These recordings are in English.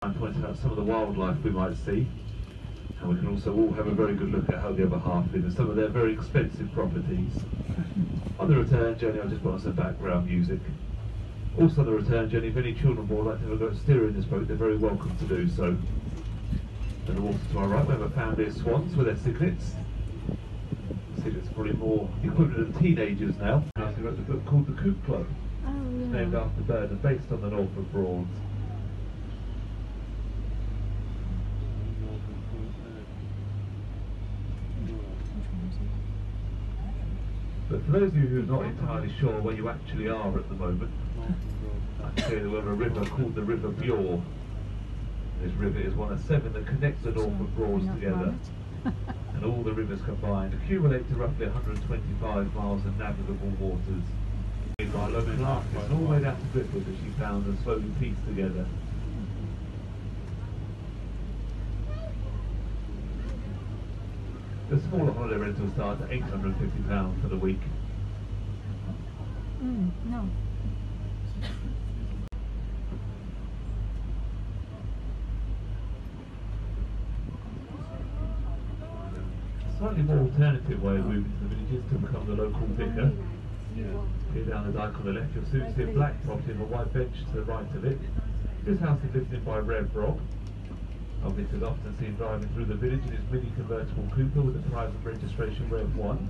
I'm pointing out some of the wildlife we might see, and we can also all have a very good look at how the other half live and some of their very expensive properties. On the return journey, I just put on some background music. Also on the return journey, if any children would like to have a go at steering this boat, they're very welcome to do so. And the water to my right, we have a family of swans with their cichlids. Cichlids are probably more equivalent of teenagers now. I wrote a book called The Coop Club. Oh, yeah. It's named after the bird and based on the Norfolk Broads. But for those of you who are not entirely sure where you actually are at the moment, I can tell you that we have a river called the River Bure. This river is one of 7 that connects the Norfolk Broads together. And all the rivers combined accumulate to roughly 125 miles of navigable waters. By local artists all the way down to Griffith that she found and slowly pieced together. The smaller holiday rental starts at £850 for the week. No. A slightly more alternative way of moving to the village is to become the local vicar. Here down the dike on the left, you'll soon see a black property with a white bench to the right of it. This house is lived in by Rev Rob. I've been often seen driving through the village in his mini convertible Cooper with a private registration Rev 1.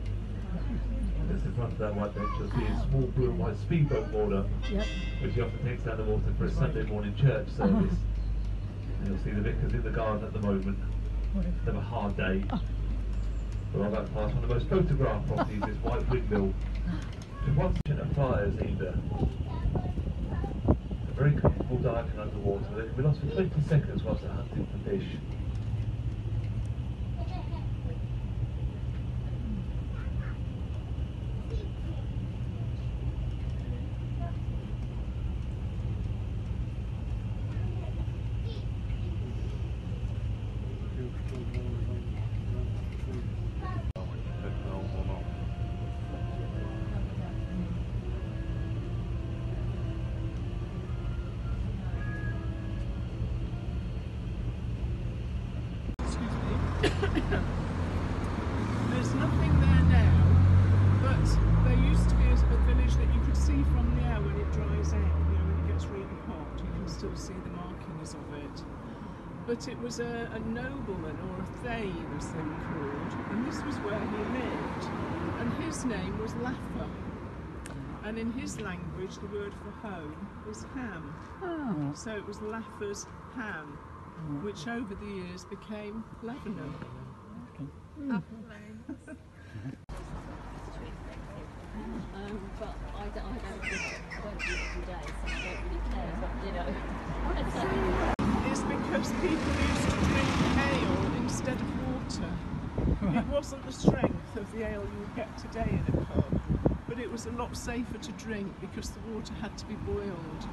Just in front of that white bench you'll see a small blue and white speedboat moored up, which he often takes down the water for a Sunday morning church service. And you'll see the vicar's in the garden at the moment. They have a hard day. But I'm about to pass one of the most photographed properties, this white windmill. It wasn't of fires either. A very comfortable diving underwater. They can be lost for 20 seconds whilst they're hunting for fish. There's nothing there now, but there used to be a village that you could see from the air when it dries out, you know, when it gets really hot, you can still see the markings of it. But it was a nobleman, or a thane as they were called, and this was where he lived, and his name was Laffer. And in his language the word for home is ham. Oh. So it was Laffer's ham, which over the years became Lebanon. But I don't do it every day, so I don't really care, but you know. It's because people used to drink ale instead of water. It wasn't the strength of the ale you would get today in a pub, but it was a lot safer to drink because the water had to be boiled.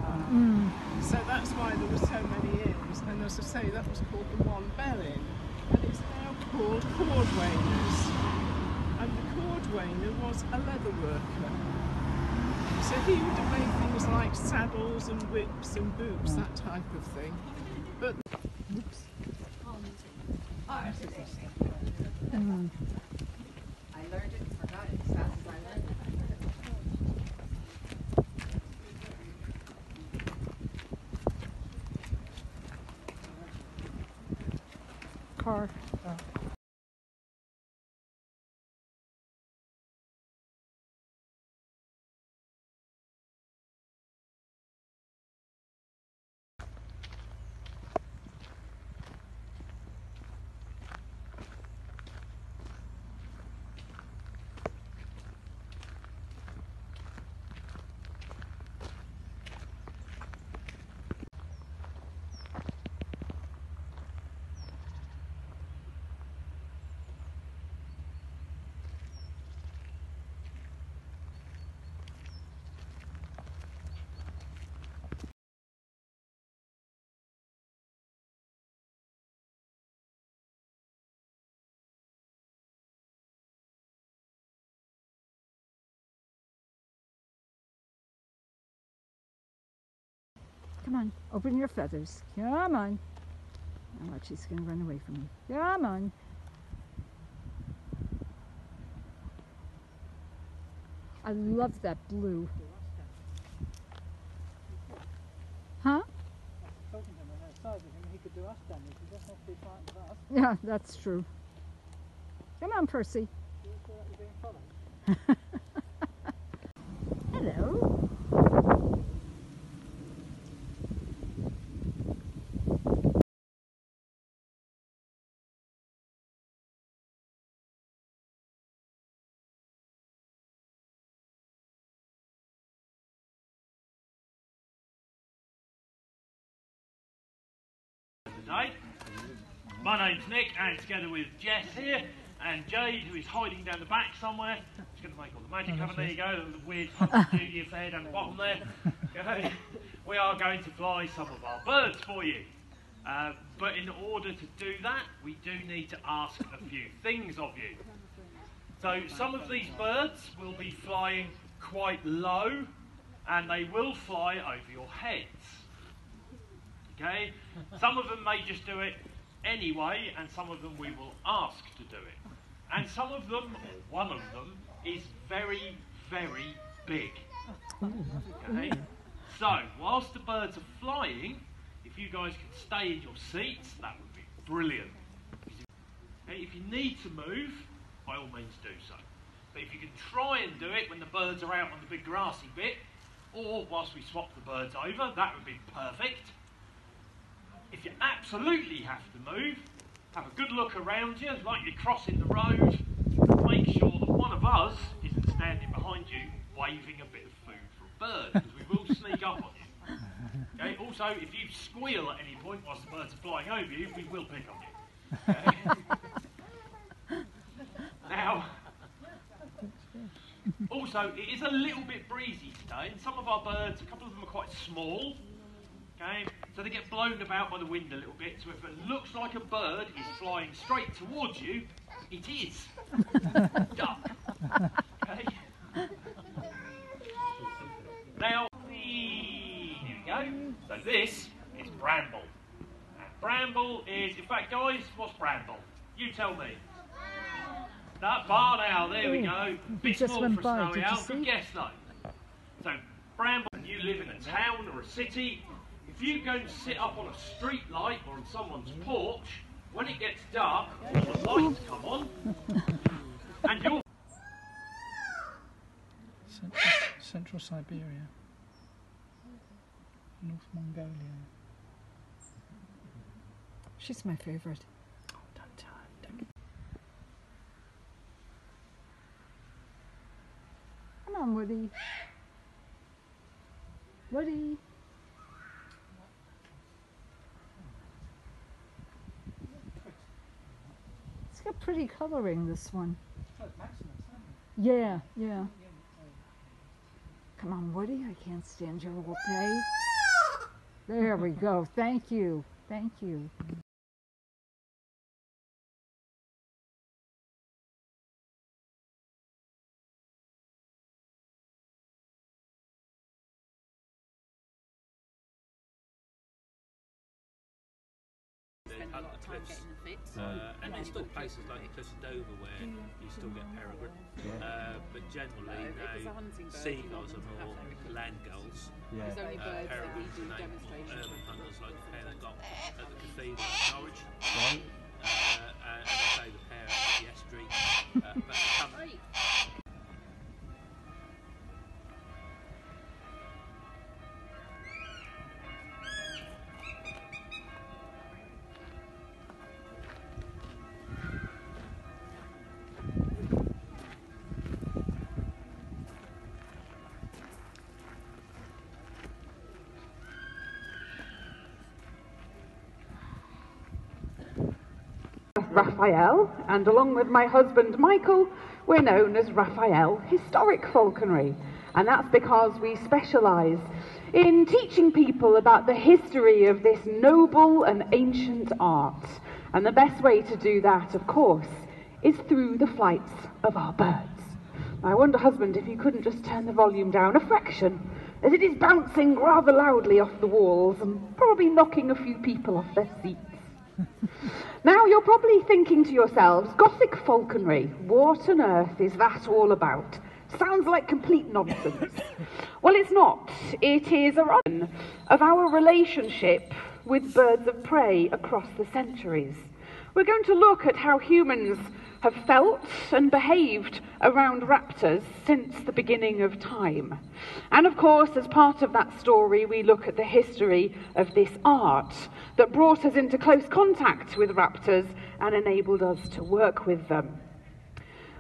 So that's why there were so many inns, and as I say, that was called the One Bell Inn, and it's now called Cordwainers. And the cordwainer was a leather worker. So he would have made things like saddles and whips and boots, that type of thing. But I learned it and forgot it as fast as I learned it. Car. Come on, open your feathers. Come on. Oh, she's going to run away from me. Come on. I love that blue. Huh? Talking to him outside with him, he could do us damage. He doesn't have to be fighting with us. Yeah, that's true. Come on, Percy. Do you feel like you're being followed? Hello. Today. My name's Nick, and together with Jess here, and Jade, who is hiding down the back somewhere. She's going to make all the magic happen. There you go, the weird studio fair down the bottom there. Okay. We are going to fly some of our birds for you. But in order to do that, we do need to ask a few things of you. So some of these birds will be flying quite low, and they will fly over your heads. Okay? Some of them may just do it anyway, and some of them we will ask to do it. And some of them, or one of them, is very, very big. Okay? So, whilst the birds are flying, if you guys can stay in your seats, that would be brilliant. Okay? If you need to move, by all means do so. But if you can try and do it when the birds are out on the big grassy bit, or whilst we swap the birds over, that would be perfect. If you absolutely have to move, have a good look around you, like you're crossing the road. Make sure that one of us isn't standing behind you waving a bit of food for a bird, because we will sneak up on you. Okay? Also, if you squeal at any point whilst the birds are flying over you, we will pick on you. Okay? Now, also, it is a little bit breezy today, and some of our birds, a couple of them are quite small. Okay, so they get blown about by the wind a little bit, so if it looks like a bird is flying straight towards you, it is. Duck. Okay. Now, here we go. So this is bramble. And bramble is, in fact guys, what's bramble? You tell me. That barn owl, there we go. Bit just small went for a by, snowy did you owl, see? good guess though. So bramble, you live in a town or a city. If you go and sit up on a street light or on someone's porch, when it gets dark, all the lights come on, and you're... Central Siberia. North Mongolia. She's my favourite. Oh, don't tell her. Come on, Woody. Woody. It's got pretty colouring, this one. Yeah, yeah. Come on, Woody. I can't stand you all day. There we go. Thank you. Thank you. Up the cliffs, and there's still places like the cliffs of Dover where you still get peregrine, but generally now seagulls are more land gulls. Peregrines are named urban hunters like the pair they got at the cathedral at Norwich, and they say the pair at the estuary, but they come. Raphael, and along with my husband Michael, we're known as Raphael Historic Falconry, and that's because we specialise in teaching people about the history of this noble and ancient art. And the best way to do that, of course, is through the flights of our birds. I wonder, husband, if you couldn't just turn the volume down a fraction, as it is bouncing rather loudly off the walls and probably knocking a few people off their seats. Now you're probably thinking to yourselves, Gothic falconry, what on earth is that all about? Sounds like complete nonsense. Well, it's not. It is a run of our relationship with birds of prey across the centuries. We're going to look at how humans have felt and behaved around raptors since the beginning of time. And of course, as part of that story, we look at the history of this art that brought us into close contact with raptors and enabled us to work with them.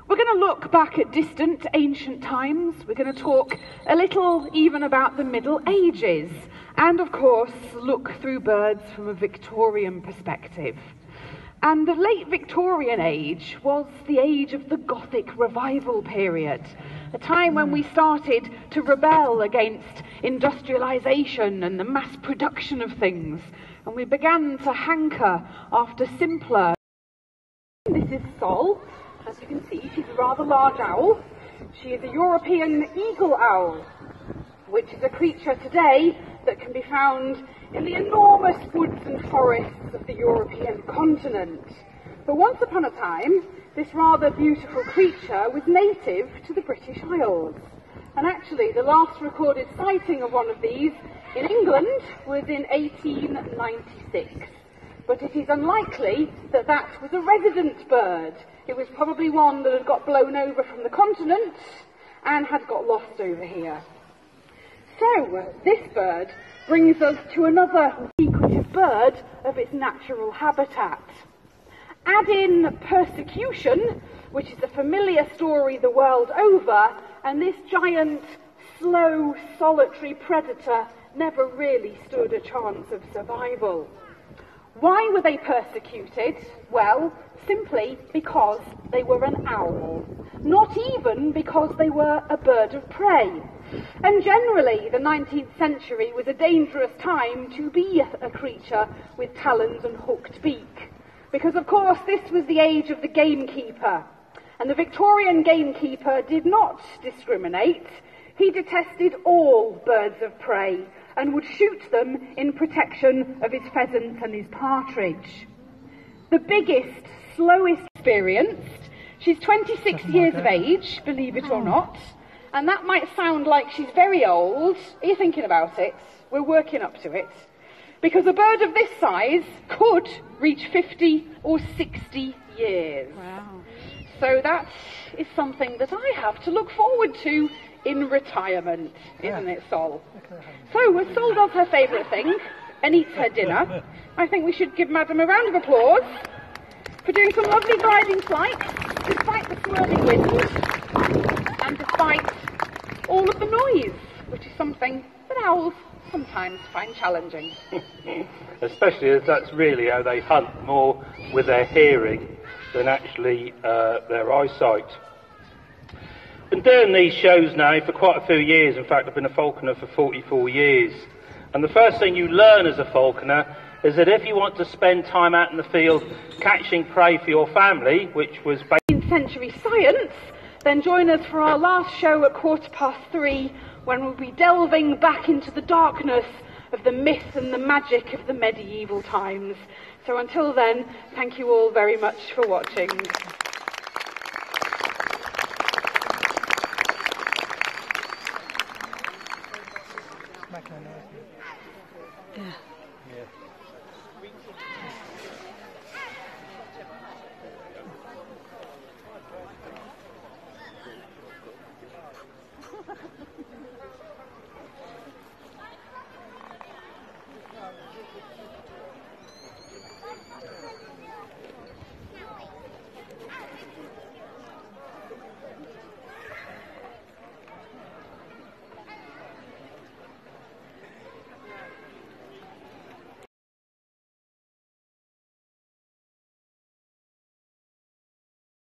We're going to look back at distant ancient times. We're going to talk a little even about the Middle Ages, and of course look through birds from a Victorian perspective. And the late Victorian age was the age of the Gothic revival period, a time when we started to rebel against industrialisation and the mass production of things, and we began to hanker after simpler. This is Sol. As you can see, she's a rather large owl. She is a European eagle owl, which is a creature today that can be found in the enormous woods and forests of the European continent. But once upon a time, this rather beautiful creature was native to the British Isles. And actually, the last recorded sighting of one of these in England was in 1896. But it is unlikely that that was a resident bird. It was probably one that had got blown over from the continent and had got lost over here. So, this bird brings us to another secretive bird of its natural habitat. Add in persecution, which is a familiar story the world over, and this giant, slow, solitary predator never really stood a chance of survival. Why were they persecuted? Well, simply because they were an owl, not even because they were a bird of prey. And generally, the 19th century was a dangerous time to be a creature with talons and hooked beak, because of course this was the age of the gamekeeper, and the Victorian gamekeeper did not discriminate. He detested all birds of prey and would shoot them in protection of his pheasant and his partridge. The biggest, slowest experienced, she's 26 years of age, believe it or not, and that might sound like she's very old. Are you thinking about it? We're working up to it. Because a bird of this size could reach 50 or 60 years. Wow. So that is something that I have to look forward to in retirement, isn't it, Sol? So, as Sol does her favourite thing and eats her dinner, I think we should give Madam a round of applause for doing some lovely gliding flights, despite the swirling wind, and despite all of the noise, which is something that owls sometimes find challenging. Especially as that's really how they hunt, more with their hearing than actually their eyesight. Been doing these shows now for quite a few years. In fact, I've been a falconer for 44 years. And the first thing you learn as a falconer is that if you want to spend time out in the field catching prey for your family, which was 18th century science, then join us for our last show at 3:15, when we'll be delving back into the darkness of the myth and the magic of the medieval times. So until then, thank you all very much for watching.